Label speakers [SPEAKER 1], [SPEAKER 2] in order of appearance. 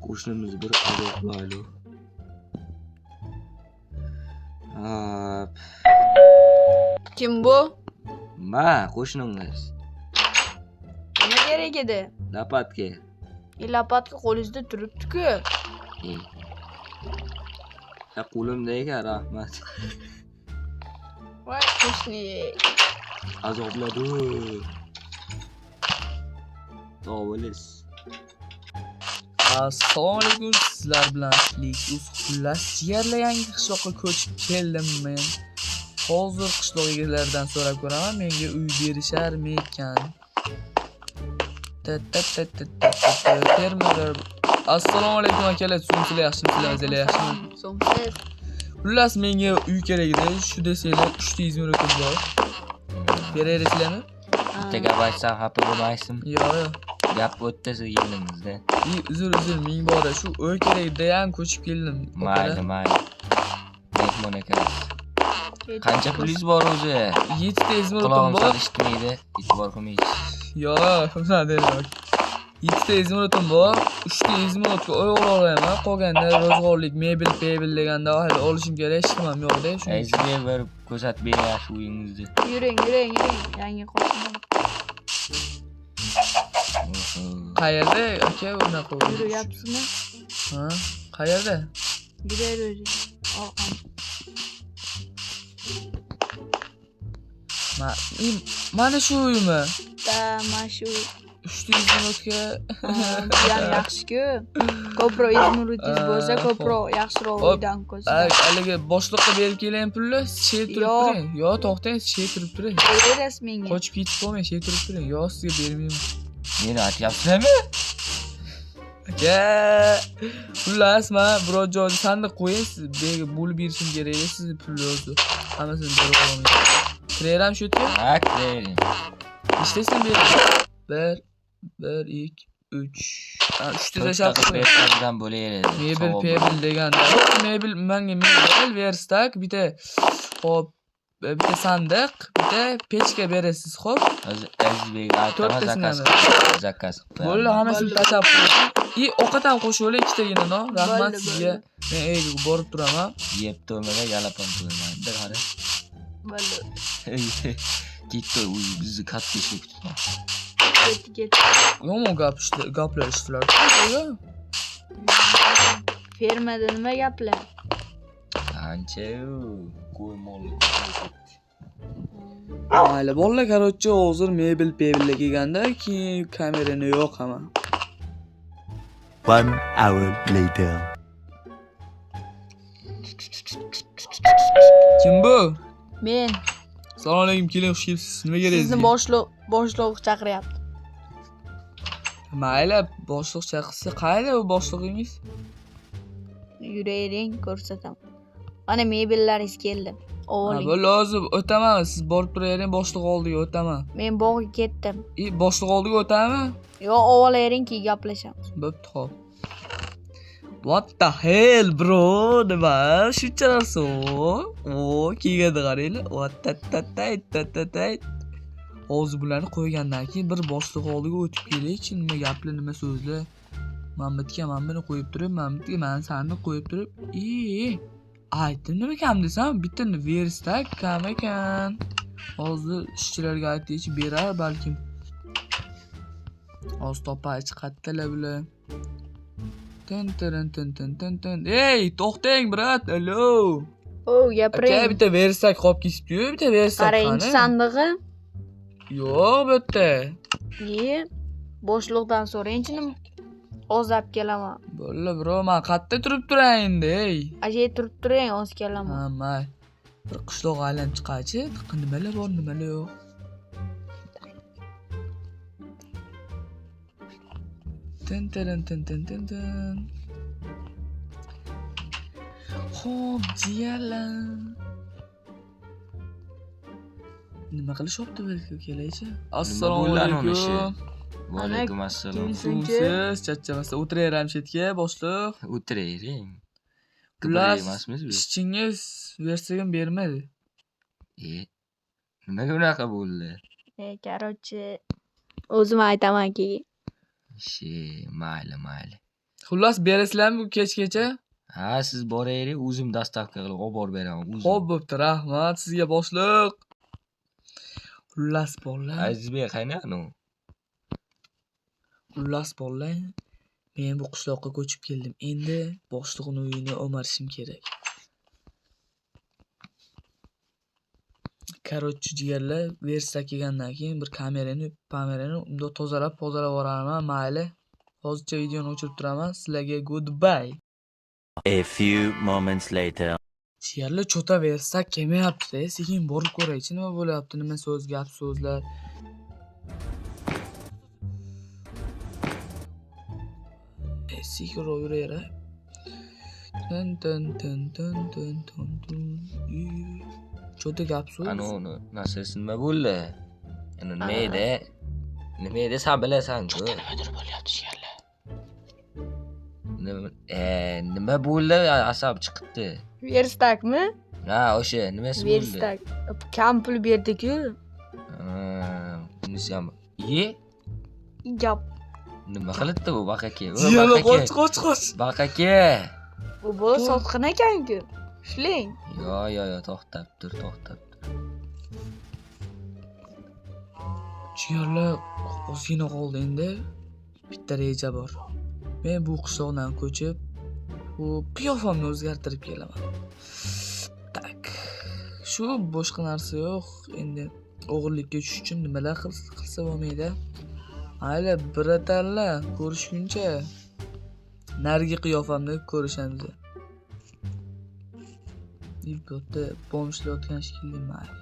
[SPEAKER 1] Qo'shnimiz bir azoblayli.
[SPEAKER 2] Kim bu?
[SPEAKER 1] Ma, qo'shningiz.
[SPEAKER 2] Nima kerak edi?
[SPEAKER 1] Lapatga.
[SPEAKER 2] Lapatka qo'lingizda turibdi-ku.
[SPEAKER 1] Qo'limda ekan, rahmat.
[SPEAKER 2] Voy qo'shni.
[SPEAKER 1] Azobladi. Sog' bo'lish.
[SPEAKER 3] Assalomu alaykum, sizlar bilan xullas jigarlar yangi qishloqqa ko'chib keldim men. Hozir qishloq egalaridan so'rab ko'raman, menga uy berisharmi ekan. Fermer. Assalomu alaykum akalar, sizlar yaxshimisizlar, o'zinglar yaxshimi?
[SPEAKER 2] So'msiz.
[SPEAKER 3] Xullas menga uy kerak edi, shu desanglar 300 ming rupiya bor. Beraverasizlarmi?
[SPEAKER 1] Bitta gap aytsam xafa bo'lmaysizmi?
[SPEAKER 3] Yo'q.
[SPEAKER 1] Gap o'tdi sizingizda.
[SPEAKER 3] Uzr, ming bor. Shu uy kerak edi, ham ko'chib keldim.
[SPEAKER 1] Mayli. Mehmon ekan. Qancha pulingiz bor o'zi?
[SPEAKER 3] 7 izmir o'tim
[SPEAKER 1] Quloqim
[SPEAKER 3] bor.
[SPEAKER 1] solishmaydi. E'tibor qilmaysiz.
[SPEAKER 3] Yo'q, unday yo'q. 7 izmir o'tim bor. 3 izmir o'tga oy olaman. Qolganda ro'zg'orlik, mebel deganda olishim kerak, ishim yo'q-da.
[SPEAKER 1] Sizga bir ko'rsatib bering shu uyingizni.
[SPEAKER 2] Yuring. Yangi qo'shnim.
[SPEAKER 3] Qayerda aka unaqa?
[SPEAKER 2] Yuryapsizmi?
[SPEAKER 3] Ha, qayerda?
[SPEAKER 2] Gider o'zi.
[SPEAKER 3] Mana shu uymi?
[SPEAKER 2] Mana shu.
[SPEAKER 3] 300 minutga.
[SPEAKER 2] Ham yaxshi-ku. Ko'proq izmiritingiz bo'lsa, ko'proq yaxshiroq uydan ko'rsa.
[SPEAKER 3] Haliga boshliqqa berib keling pulni, shay turib turing. Yo, to'xtang, shay turib turing.
[SPEAKER 2] Berasiz menga.
[SPEAKER 3] Qochib ketib qolmang, shay turib turing. Yo, sizga bermayman.
[SPEAKER 1] Meni aytyapsizmi?
[SPEAKER 3] Aka, xullas men biror joyda sandiq qo'ying, sizga bo'lib berishim kerak edi, siz pulni o'zi. Hammasini berib olaman. Kireram shu yerga?
[SPEAKER 1] Ha, kiring.
[SPEAKER 3] Ishlaysan ber. 1 2 3. 3 ta shart
[SPEAKER 1] bersanizdan bo'laveradi.
[SPEAKER 3] Mebel deganda. Mebel menga mebel verstak, bitta hop, bitta sandiq, bitta pechka berasiz, xo'p?
[SPEAKER 1] Azizbek aytmas zakaz.
[SPEAKER 3] Bo'ldi, hammasini tashab qo'ying. Ovqat ham qo'shib oling, ikkitagina, no? Rahmat sizga. Men uyga borib turaman.
[SPEAKER 1] Yeb to'mada yalapon qilaman. Bir qara.
[SPEAKER 2] Bo'ldi.
[SPEAKER 1] Ketdi, bizni katta ishga kutmoqda.
[SPEAKER 2] Ket.
[SPEAKER 3] Yomon gaplar ishtilar.
[SPEAKER 2] Fermada nima gaplar?
[SPEAKER 1] Qancha qo'y molli.
[SPEAKER 3] Mayli, bolalar, короче, hozir mebel kelganda, keyin kamerani yo'qaman.
[SPEAKER 4] 1 hour later.
[SPEAKER 3] Kim bu?
[SPEAKER 2] Men.
[SPEAKER 3] Assalomu alaykum, keling, xush kelibsiz. Nima kerak?
[SPEAKER 2] Sizni boshliq chaqiryapti.
[SPEAKER 3] Mayli, boshliq chaqirsa, qayerda bu boshlig'ingiz?
[SPEAKER 2] Yuravering, ko'rsataman. Mana mebellaringiz keldi. Oling.
[SPEAKER 3] Bu lozim, o'taman. Siz borib turavering, boshliq oldiga o'taman.
[SPEAKER 2] Men bog'ga ketdim.
[SPEAKER 3] Boshliq oldiga o'tamanmi?
[SPEAKER 2] Yo'q, olavering, keyin gaplashamiz.
[SPEAKER 3] Bo'pti, xo'p. What the hell, bro? Nima? Shuncha narsa. Kelganda qaranglar. Hozir bularni qo'ygandan keyin bir boshliq oldiga o'tib kelaychi, nima gaplar, nima so'zlar. Mamlatga men buni qo'yib turib, Mamlatga men seni qo'yib turib, aytdim nima kam desam, bitta verstak kam ekan. Hozir ishchilarga aytaychi, berar balkim. Hozir topay chiqatdilar bular. Tin. Ey, to'xtang, brat. Allo.
[SPEAKER 2] Gapiring.
[SPEAKER 3] Aka, bitta verstak qolib ketibdi-yu, bitta verstak qani?
[SPEAKER 2] Qarang, sandig'i.
[SPEAKER 3] Yo'q, bu yerda.
[SPEAKER 2] Boshliqdan so'raychi, ozab kelaman.
[SPEAKER 3] Bo'ldi, bro, men qayerda turib turay endi, ey.
[SPEAKER 2] Ajay turib turing, oz kelaman.
[SPEAKER 3] Ha, may. Bir qishloq aylanib chiqachi, nimalar bor, nimalar yo'q. Tin. Xo'p, jiyalar. Nima qilishyapti bu kelaychi? Assalomu alaykum.
[SPEAKER 1] Va alaykum assalom.
[SPEAKER 3] Siz charchamasdan o'tiraveram chetga, boshliq.
[SPEAKER 1] O'tiravering.
[SPEAKER 3] Xullas,
[SPEAKER 1] emasmiz biz.
[SPEAKER 3] ishchingiz versagim bermadi.
[SPEAKER 1] Nimaga unaqa bo'ldi?
[SPEAKER 2] Короче, o'zim aytaman keyin.
[SPEAKER 1] Mayli.
[SPEAKER 3] Xullas berasizlarmi bu kechgacha?
[SPEAKER 1] Ha, siz boraylik, o'zim dastavka qilib olib borib beraman, o'zim.
[SPEAKER 3] Xo'p, bo'pti, rahmat sizga boshliq. Xullas bolalar,
[SPEAKER 1] Azizbek qaynani?
[SPEAKER 3] xullas bolalar. Men bu qishloqqa ko'chib keldim. Endi boshlig'ning uyini o'marishim kerak. Korotchi jigarlar, versa kelgandan keyin bir kamerani unda tozalab yuboraman, mayli. Hozircha videoni o'chirib turaman. Sizlarga goodbye.
[SPEAKER 4] A few moments later.
[SPEAKER 3] Jigarlar cho'taversa kelmayapti-da. Sekin borib ko'raychi, nima bo'lyapti, nima so'z, gap so'zlar. Sekin yuraveray. Tun. Cho'ta gap so'z.
[SPEAKER 1] Ana uni nasasi nima bo'ldi? Ana nima edi? Nima edi sen bilasan-ku?
[SPEAKER 3] Nimadir bo'lyapti jigarlar.
[SPEAKER 1] Nima bo'ldi? Asab chiqibdi.
[SPEAKER 2] Verstakmi?
[SPEAKER 1] Ha, o'sha nimasi bo'ldi?
[SPEAKER 2] Verstak. Kam pul berdi-ku.
[SPEAKER 1] Bunisi ham.
[SPEAKER 2] Gap.
[SPEAKER 1] Nima qilibdi bu baqaka?
[SPEAKER 3] Jigarlar qoch.
[SPEAKER 1] Baqaka.
[SPEAKER 2] Bu bola sotqin ekan-ku. Ishlang.
[SPEAKER 1] Yo, to'xtab tur.
[SPEAKER 3] Jigarlar ozgina qoldi endi. Bitta reja bor. Men bu qishloqdan ko'chib, bu qiyofamni o'zgartirib kelaman. Tak. Shu boshqa narsa yo'q. Endi o'g'irlikka tushish uchun nimalar qilsa bo'lmaydi. Mayli, biratarlar, ko'rishguncha narigi qiyofamni ko'rishamiz. Bu yerda bomshlayotgan shekilli mayli.